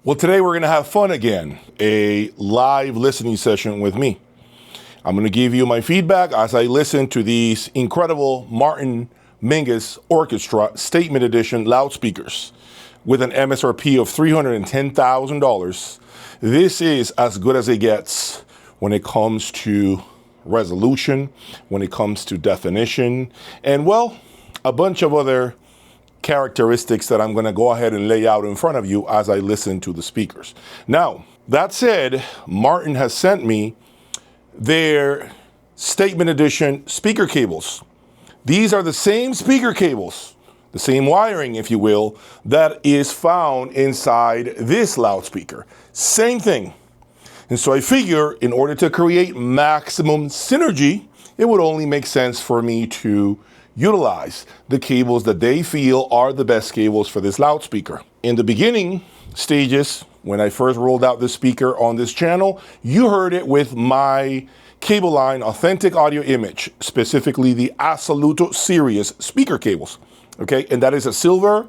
Well, today we're going to have fun again, a live listening session with me. I'm going to give you my feedback as I listen to these incredible Marten Mingus Orchestra Statement Edition loudspeakers with an MSRP of $310,000. This is as good as it gets when it comes to resolution, when it comes to definition, and well, a bunch of other characteristics that I'm going to go ahead and lay out in front of you as I listen to the speakers. Now, that said, Marten has sent me their Statement Edition speaker cables. These are the same speaker cables, the same wiring, if you will, that is found inside this loudspeaker. Same thing. And so I figure in order to create maximum synergy, it would only make sense for me to utilize the cables that they feel are the best cables for this loudspeaker. In the beginning stages, when I first rolled out this speaker on this channel, you heard it with my cable line authentic audio image, specifically the Assoluto series speaker cables. Okay, and that is a silver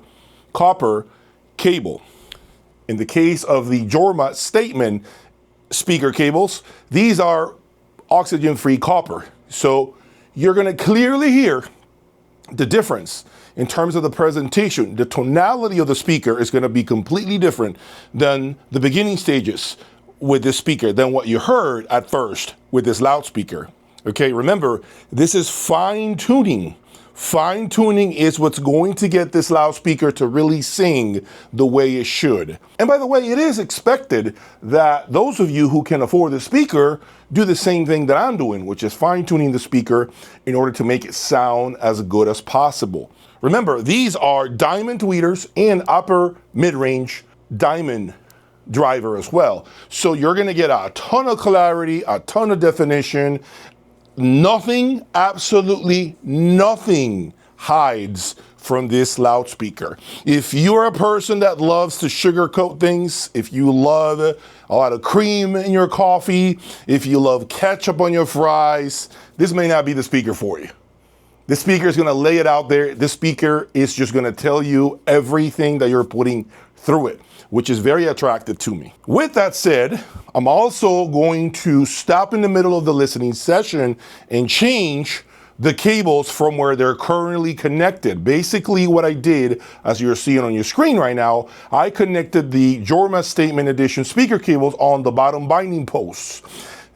copper cable. In the case of the Jorma Statement speaker cables, these are oxygen-free copper. So you're going to clearly hear the difference in terms of the presentation. The tonality of the speaker is going to be completely different than the beginning stages with this speaker than what you heard at first with this loudspeaker. Okay, remember, this is fine tuning. Fine tuning is what's going to get this loudspeaker to really sing the way it should. And by the way, it is expected that those of you who can afford the speaker do the same thing that I'm doing, which is fine tuning the speaker in order to make it sound as good as possible. Remember, these are diamond tweeters and upper mid-range diamond driver as well. So you're going to get a ton of clarity, a ton of definition. Nothing, absolutely nothing hides from this loudspeaker. If you're a person that loves to sugarcoat things, if you love a lot of cream in your coffee, if you love ketchup on your fries, this may not be the speaker for you. This speaker is going to lay it out there. This speaker is just going to tell you everything that you're putting through it, which is very attractive to me. With that said, I'm also going to stop in the middle of the listening session and change the cables from where they're currently connected. Basically what I did, as you're seeing on your screen right now, I connected the Jorma Statement Edition speaker cables on the bottom binding posts.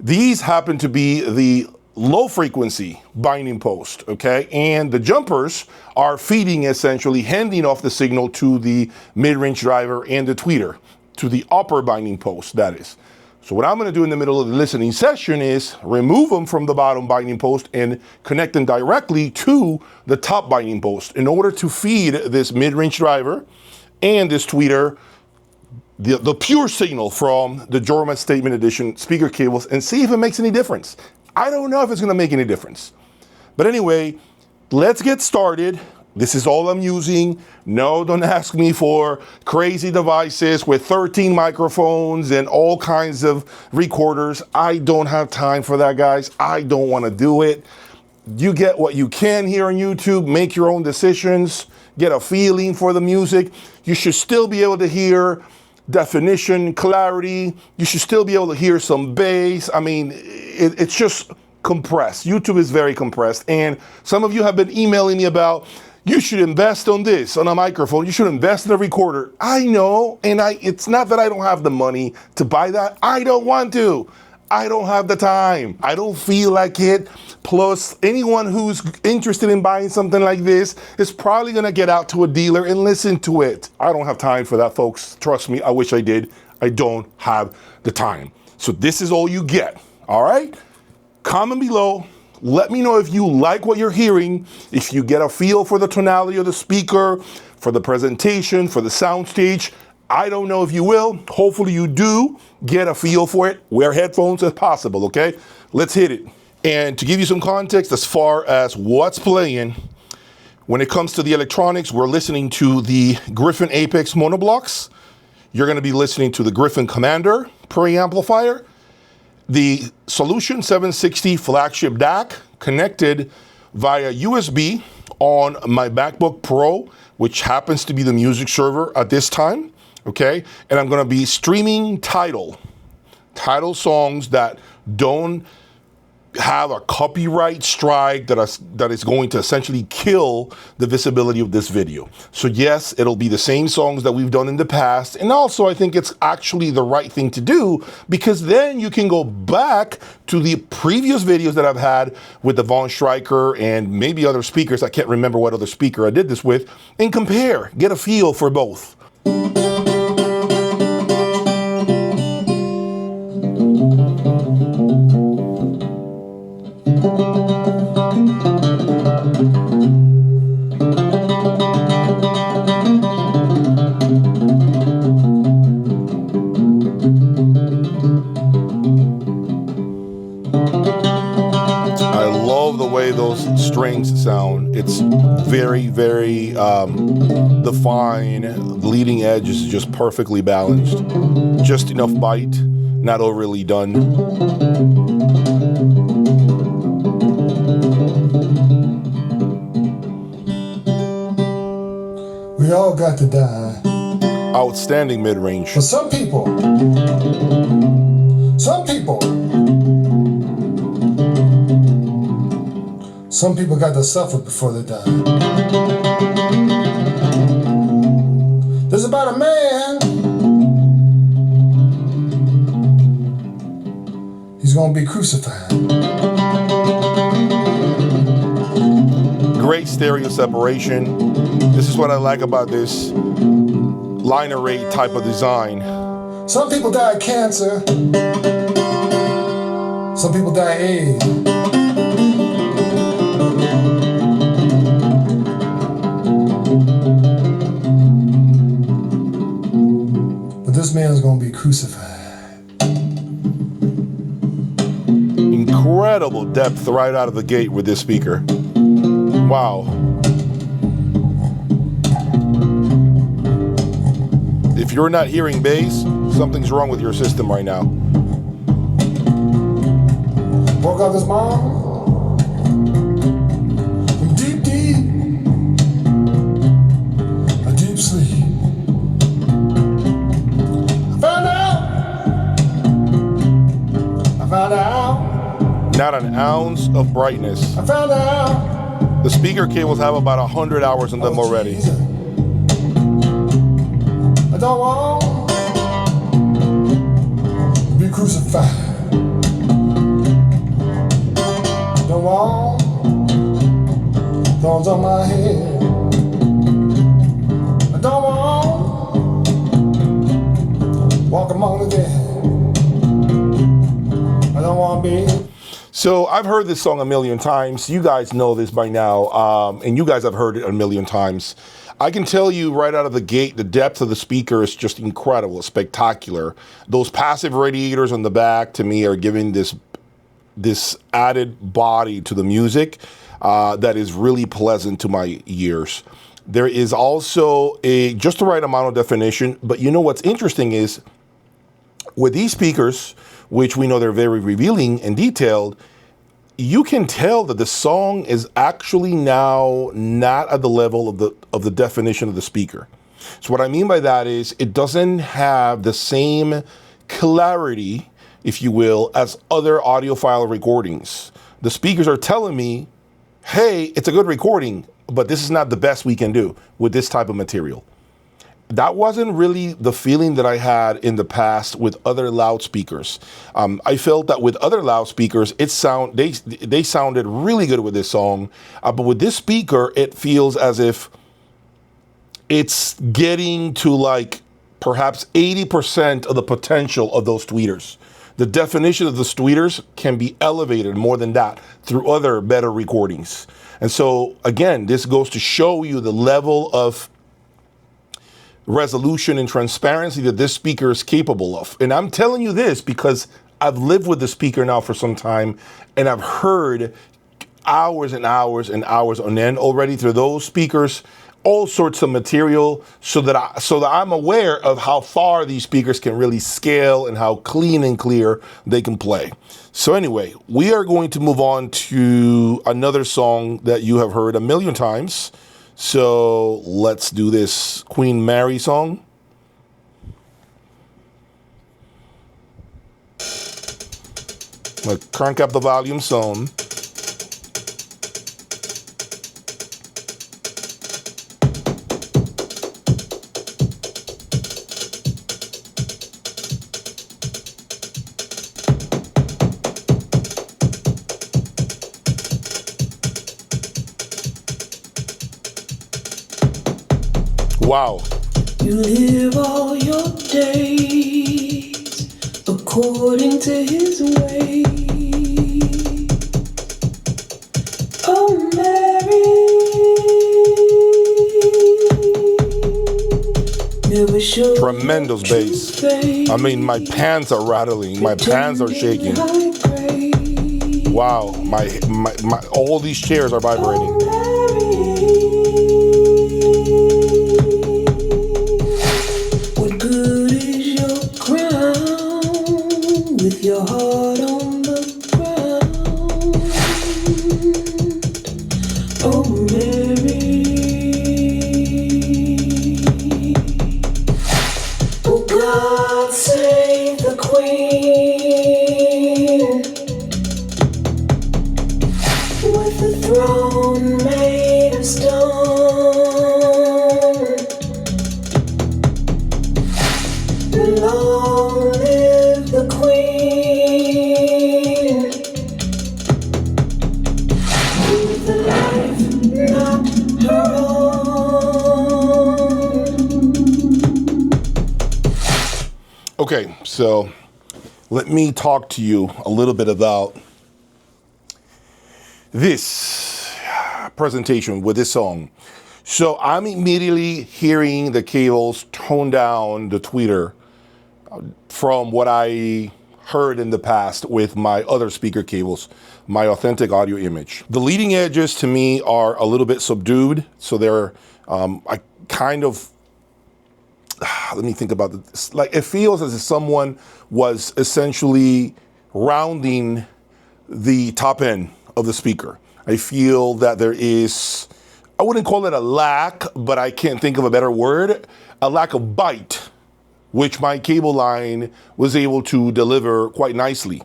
These happen to be the low frequency binding post, okay? And the jumpers are feeding, essentially handing off the signal to the mid-range driver and the tweeter, to the upper binding post, that is. So what I'm gonna do in the middle of the listening session is remove them from the bottom binding post and connect them directly to the top binding post in order to feed this mid-range driver and this tweeter the pure signal from the Jorma Statement Edition speaker cables and see if it makes any difference. I don't know if it's going to make any difference. But anyway, let's get started. This is all I'm using. No, don't ask me for crazy devices with 13 microphones and all kinds of recorders. I don't have time for that, guys. I don't want to do it. You get what you can here on YouTube. Make your own decisions. Get a feeling for the music. You should still be able to hear definition, clarity. You should still be able to hear some bass. I mean, it's just compressed. YouTube is very compressed. And some of you have been emailing me about, you should invest on this, on a microphone. You should invest in a recorder. I know, and it's not that I don't have the money to buy that. I don't want to. I don't have the time. I don't feel like it. Plus, anyone who's interested in buying something like this is probably gonna get out to a dealer and listen to it. I don't have time for that, folks. Trust me, I wish I did. I don't have the time. So this is all you get, all right? Comment below. Let me know if you like what you're hearing, if you get a feel for the tonality of the speaker, for the presentation, for the soundstage. I don't know if you will. Hopefully you do get a feel for it. Wear headphones as possible, okay? Let's hit it. And to give you some context as far as what's playing, when it comes to the electronics, we're listening to the Griffin Apex monoblocks. You're gonna be listening to the Griffin Commander preamplifier, the Solution 760 flagship DAC connected via USB on my MacBook Pro, which happens to be the music server at this time. okay? And I'm gonna be streaming title songs that don't have a copyright strike that is going to essentially kill the visibility of this video. So yes, it'll be the same songs that we've done in the past. And also I think it's actually the right thing to do, because then you can go back to the previous videos that I've had with the Von Stryker and maybe other speakers. I can't remember what other speaker I did this with, and compare, get a feel for both. Those strings sound. It's very, very defined. The leading edge is just perfectly balanced. Just enough bite, not overly done. We all got to die. Outstanding mid-range. For some people, some people got to suffer before they die. There's about a man. He's going to be crucified. Great stereo separation. This is what I like about this line array type of design. Some people die of cancer. Some people die of AIDS. This man's gonna be crucified. Incredible depth right out of the gate with this speaker. Wow. If you're not hearing bass, something's wrong with your system right now. Woke up this morning from a deep sleep. I found out. Not an ounce of brightness. I found out. The speaker cables have about 100 hours on them already. Jesus. I don't want to be crucified. Don't want thorns on my head. I don't want walk among the dead. I don't want to be. So I've heard this song a million times. You guys know this by now, and you guys have heard it a million times. I can tell you right out of the gate, the depth of the speaker is just incredible, spectacular. Those passive radiators on the back, to me, are giving this added body to the music that is really pleasant to my ears. There is also just the right amount of definition, but you know what's interesting is with these speakers, which we know they're very revealing and detailed, you can tell that the song is actually now not at the level of the definition of the speaker. So what I mean by that is it doesn't have the same clarity, if you will, as other audiophile recordings. The speakers are telling me, hey, it's a good recording, but this is not the best we can do with this type of material. That wasn't really the feeling that I had in the past with other loudspeakers. I felt that with other loudspeakers, they sounded really good with this song, but with this speaker, it feels as if it's getting to like perhaps 80% of the potential of those tweeters. The definition of the tweeters can be elevated more than that through other better recordings. And so again, this goes to show you the level of resolution and transparency that this speaker is capable of. And I'm telling you this because I've lived with the speaker now for some time, and I've heard hours and hours and hours on end already through those speakers, all sorts of material, so that I'm aware of how far these speakers can really scale and how clean and clear they can play. So anyway, we are going to move on to another song that you have heard a million times. So let's do this Queen Mary song. I'm gonna crank up the volume some. Wow. You live all your days according to his way. Oh, Mary, never show Tremendous bass. I mean, my pants are rattling. My pants are shaking. Wow. My all these chairs are vibrating. What good is your crown with your heart on the ground? Oh, Mary. Oh, God save the Queen with the throne made of stone. Long live the Queen with a life not her own. Okay, so let me talk to you a little bit about this presentation with this song. So I'm immediately hearing the cables tone down the tweeter from what I heard in the past with my other speaker cables, my authentic audio image. The leading edges to me are a little bit subdued, so they're I kind of let me think about this. Like, it feels as if someone was essentially rounding the top end of the speaker. I feel that there is, I wouldn't call it a lack, but I can't think of a better word, a lack of bite, which my cable line was able to deliver quite nicely.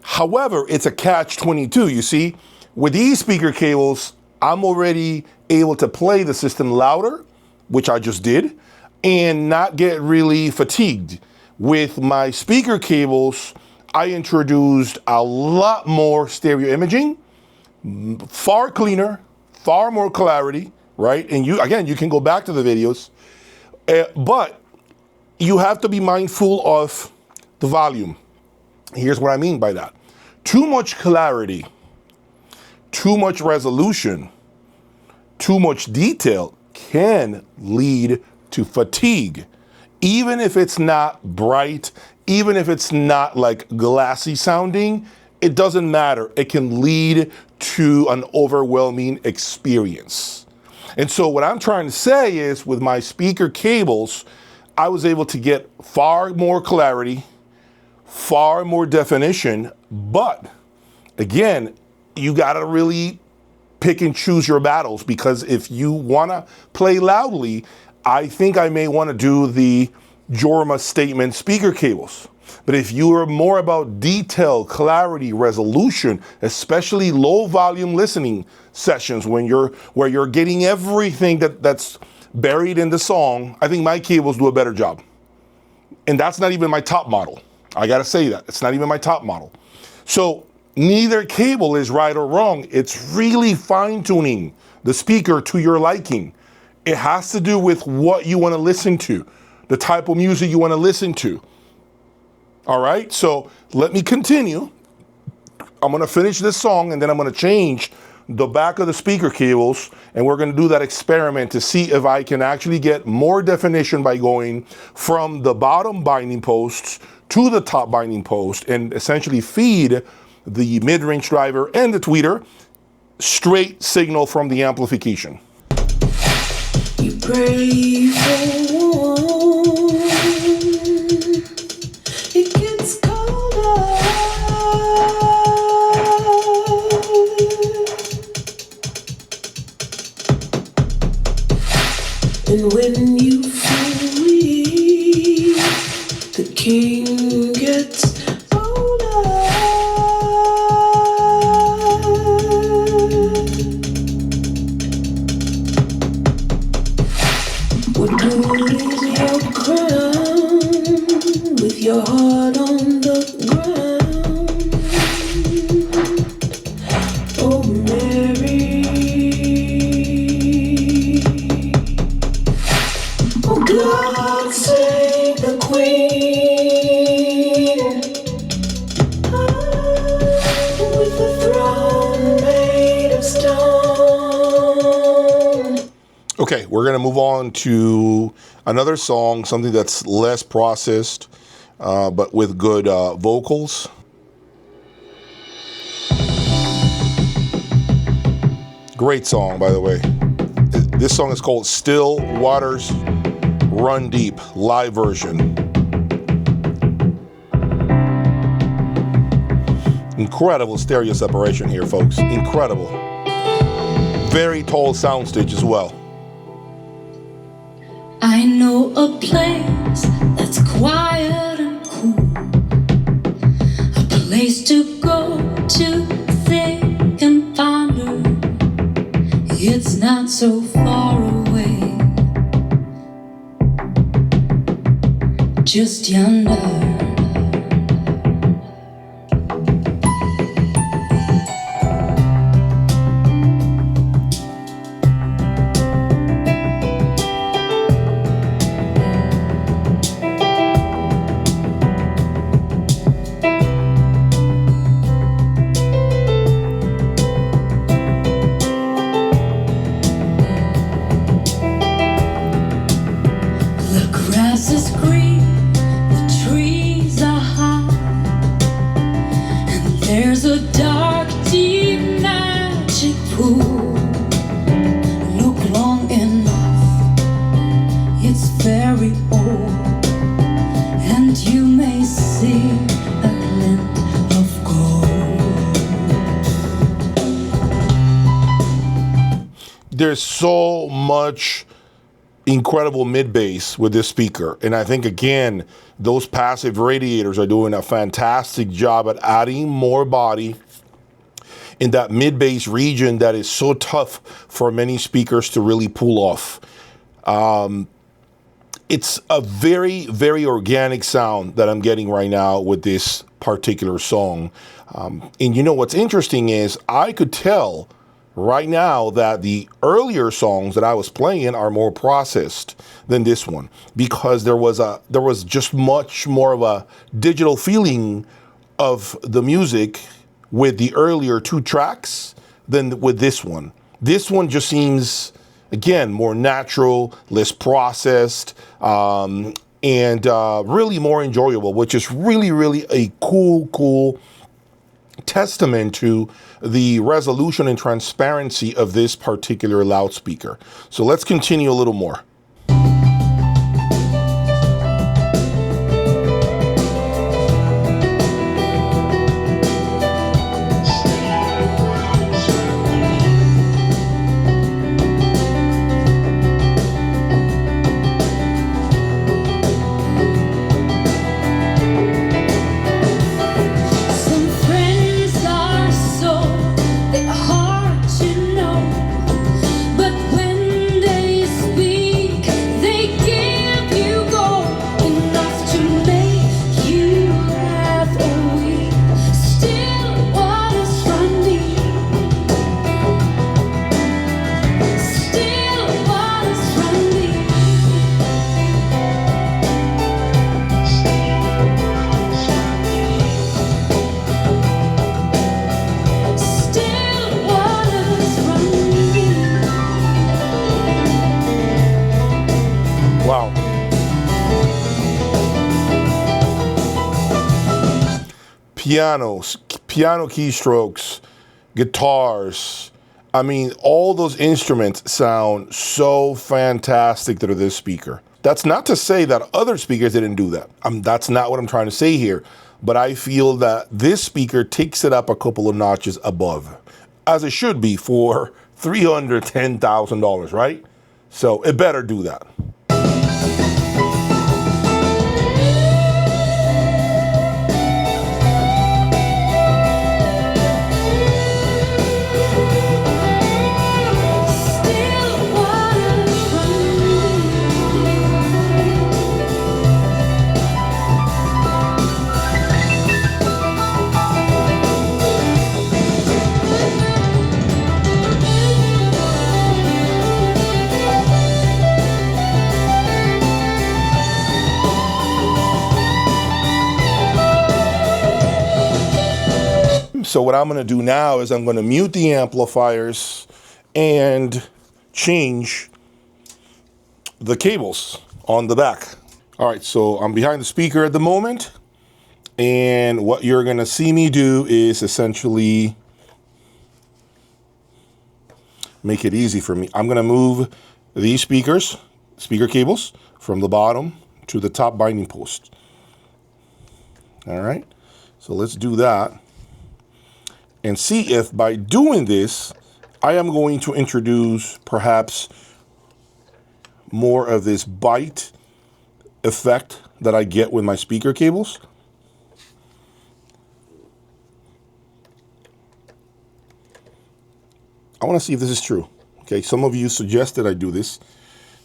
However, it's a catch-22, you see. With these speaker cables, I'm already able to play the system louder, which I just did, and not get really fatigued. With my speaker cables, I introduced a lot more stereo imaging, far cleaner, far more clarity, right? And you can go back to the videos, but you have to be mindful of the volume. Here's what I mean by that. Too much clarity, too much resolution, too much detail can lead to fatigue. Even if it's not bright, even if it's not like glassy sounding, it doesn't matter. It can lead to an overwhelming experience. And so what I'm trying to say is, with my speaker cables, I was able to get far more clarity, far more definition, but again, you gotta really pick and choose your battles, because if you wanna play loudly, I think I may wanna do the Jorma statement speaker cables. But if you are more about detail, clarity, resolution, especially low volume listening sessions where you're getting everything that's buried in the song, I think my cables do a better job. And that's not even my top model. I gotta say that. It's not even my top model. So neither cable is right or wrong. It's really fine-tuning the speaker to your liking. It has to do with what you wanna listen to, the type of music you wanna listen to. All right, so let me continue. I'm gonna finish this song and then I'm gonna change the back of the speaker cables, and we're gonna do that experiment to see if I can actually get more definition by going from the bottom binding posts to the top binding post and essentially feed the mid-range driver and the tweeter straight signal from the amplification. You pray for warmth. It gets colder. And when you feel weak, the king gets older. your heart on the ground. Oh, Mary. Oh, God save the Queen. With the throne made of stone. Okay, we're going to move on to another song, something that's less processed, but with good vocals. Great song, by the way. This song is called Still Waters Run Deep, live version. Incredible stereo separation here, folks. Incredible. Very tall soundstage as well. I know a place that's quiet and cool, a place to go to think and ponder. It's not so far away, just yonder. The grass is green, the trees are high, and there's a dark, deep magic pool. Look long enough, it's very old, and you may see a glint of gold. There's so much incredible mid bass with this speaker, and I think again those passive radiators are doing a fantastic job at adding more body in that mid bass region that is so tough for many speakers to really pull off. It's a very, very organic sound that I'm getting right now with this particular song. And you know what's interesting is I could tell right now that the earlier songs that I was playing are more processed than this one, because there was just much more of a digital feeling of the music with the earlier two tracks than with this one. This one just seems, again, more natural, less processed, and really more enjoyable, which is really, really a cool testament to the resolution and transparency of this particular loudspeaker. So let's continue a little more. Some friends are so they're hard to know, but when they speak, they give you gold enough to make you laugh away. Still waters run deep. Still waters run deep. Still waters run deep. Wow. Piano keystrokes, guitars. I mean, all those instruments sound so fantastic through this speaker. That's not to say that other speakers didn't do that. That's not what I'm trying to say here. But I feel that this speaker takes it up a couple of notches above, as it should be for $310,000, right? So it better do that. Still waters run deep. So what I'm going to do now is I'm going to mute the amplifiers and change the cables on the back. All right, so I'm behind the speaker at the moment, and what you're going to see me do is essentially make it easy for me. I'm going to move these speaker cables, from the bottom to the top binding post. All right, so let's do that and see if by doing this, I am going to introduce perhaps more of this bite effect that I get with my speaker cables. I want to see if this is true. Okay, some of you suggested I do this,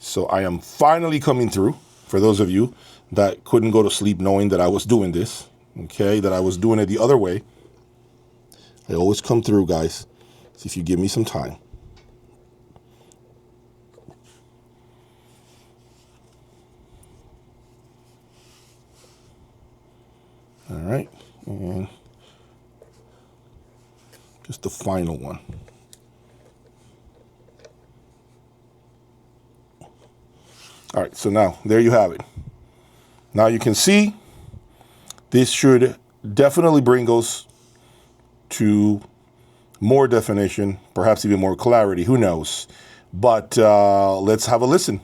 so I am finally coming through. For those of you that couldn't go to sleep knowing that I was doing this, okay, that I was doing it the other way, I always come through, guys. See if you give me some time. All right, and just the final one. All right, so now there you have it. Now you can see this should definitely bring us to more definition, perhaps even more clarity, who knows. But let's have a listen.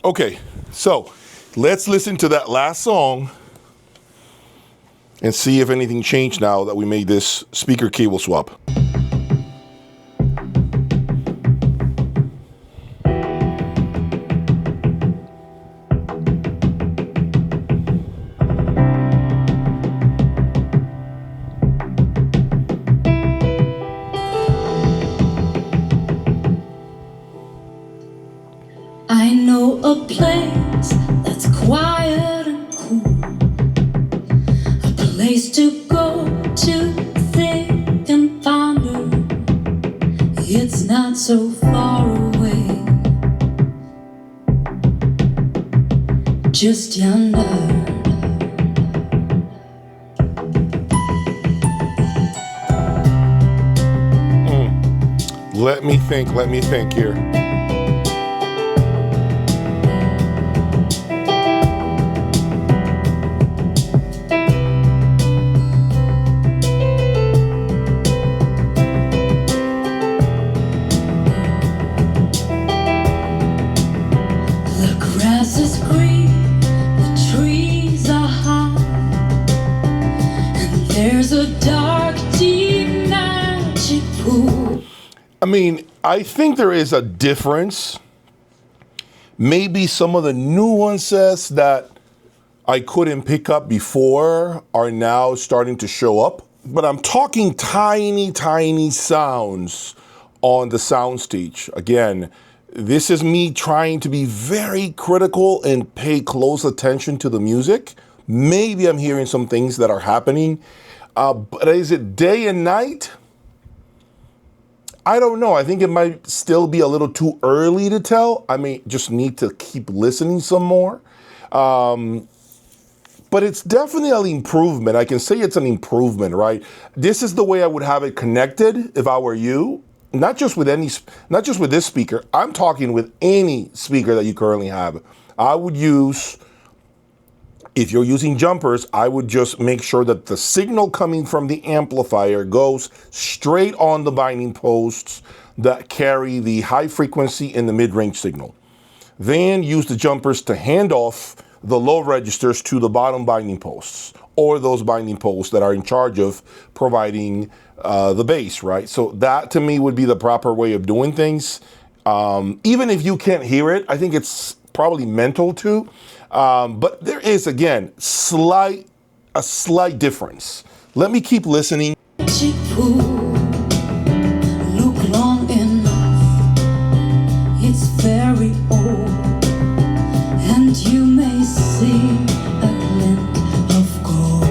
Okay, so let's listen to that last song and see if anything changed now that we made this speaker cable swap. I know a place that's quiet and cool, a place to go to think and ponder. It's not so far away, just yonder. Let me think here. There's a dark, deep magic pool. I mean, I think there is a difference. Maybe some of the nuances that I couldn't pick up before are now starting to show up. But I'm talking tiny, tiny sounds on the soundstage. Again, this is me trying to be very critical and pay close attention to the music. Maybe I'm hearing some things that are happening. But is it day and night? I don't know. I think it might still be a little too early to tell. I may just need to keep listening some more. But it's definitely an improvement. I can say it's an improvement, right? This is the way I would have it connected if I were you. Not just with this speaker. I'm talking with any speaker that you currently have. I would use, if you're using jumpers, I would just make sure that the signal coming from the amplifier goes straight on the binding posts that carry the high frequency and the mid-range signal. Then use the jumpers to hand off the low registers to the bottom binding posts, or those binding posts that are in charge of providing the bass, right? So that to me would be the proper way of doing things. Even if you can't hear it, I think it's probably mental too. But there is, again, a slight difference. Let me keep listening. Look long enough, it's very old, and you may see a glint of gold.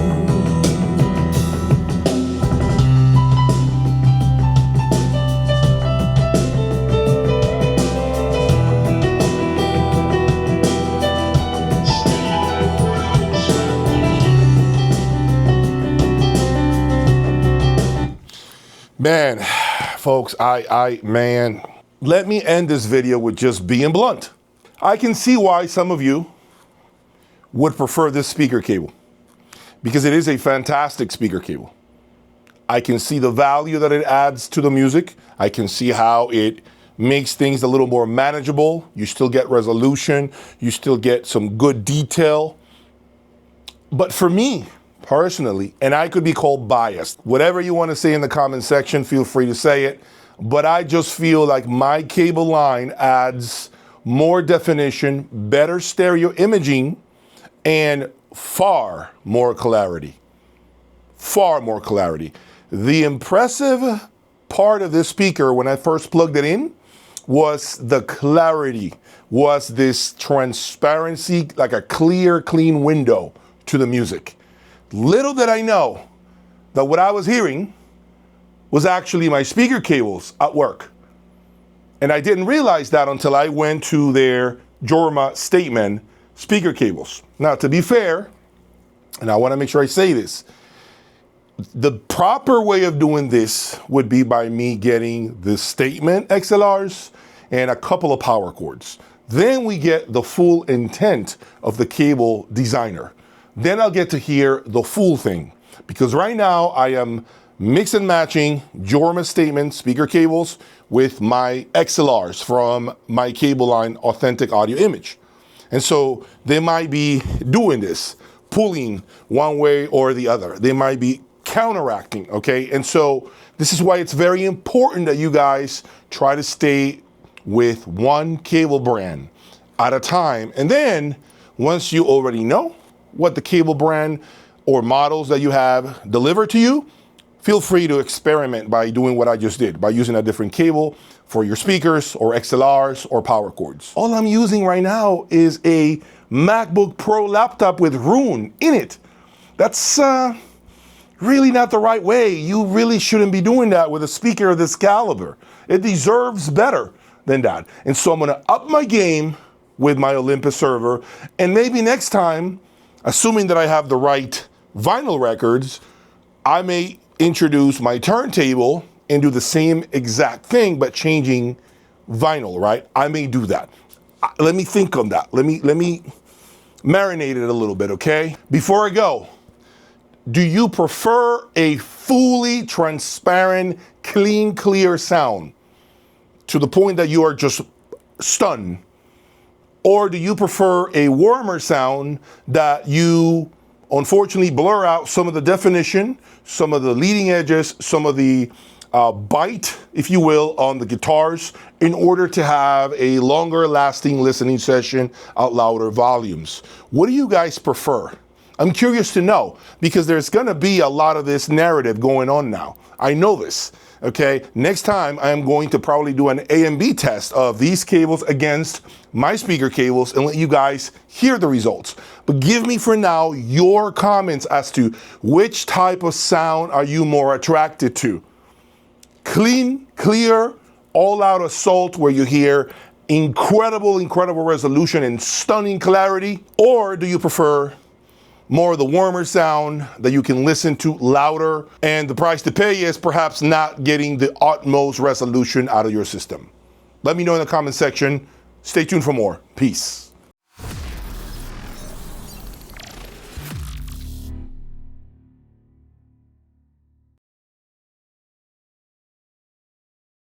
Man, folks, man, let me end this video with just being blunt. I can see why some of you would prefer this speaker cable because it is a fantastic speaker cable. I can see the value that it adds to the music. I can see how it makes things a little more manageable. You still get resolution. You still get some good detail. But for me, personally, and I could be called biased, whatever you want to say in the comment section, feel free to say it. But I just feel like my cable line adds more definition, better stereo imaging, and far more clarity. Far more clarity. The impressive part of this speaker when I first plugged it in was the clarity, was this transparency, like a clear, clean window to the music. Little did I know that what I was hearing was actually my speaker cables at work. And I didn't realize that until I went to their Jorma Statement speaker cables. Now, to be fair, and I want to make sure I say this, the proper way of doing this would be by me getting the Statement XLRs and a couple of power cords. Then we get the full intent of the cable designer. Then I'll get to hear the full thing. Because right now I am mix and matching Jorma Statement speaker cables with my XLRs from my cable line Authentic Audio Image. And so they might be doing this, pulling one way or the other. They might be counteracting, okay? And so this is why it's very important that you guys try to stay with one cable brand at a time. And then once you already know what the cable brand or models that you have deliver to you, feel free to experiment by doing what I just did, by using a different cable for your speakers or XLRs or power cords. All I'm using right now is a MacBook Pro laptop with Roon in it. That's really not the right way. You really shouldn't be doing that with a speaker of this caliber. It deserves better than that. And so I'm gonna up my game with my Olympus server, and maybe next time, assuming that I have the right vinyl records, I may introduce my turntable and do the same exact thing, but changing vinyl, right? I may do that. Let me think on that. Let me marinate it a little bit, okay? Before I go, do you prefer a fully transparent, clean, clear sound to the point that you are just stunned? Or do you prefer a warmer sound that you unfortunately blur out some of the definition, some of the leading edges, some of the bite, if you will, on the guitars in order to have a longer lasting listening session at louder volumes? What do you guys prefer? I'm curious to know because there's gonna be a lot of this narrative going on now. I know this. Okay, next time I'm going to probably do an A and B test of these cables against my speaker cables and let you guys hear the results. But give me for now your comments as to which type of sound are you more attracted to. Clean, clear, all-out assault where you hear incredible resolution and stunning clarity, or do you prefer more of the warmer sound that you can listen to louder, and the price to pay is perhaps not getting the utmost resolution out of your system? Let me know in the comment section. Stay tuned for more. Peace.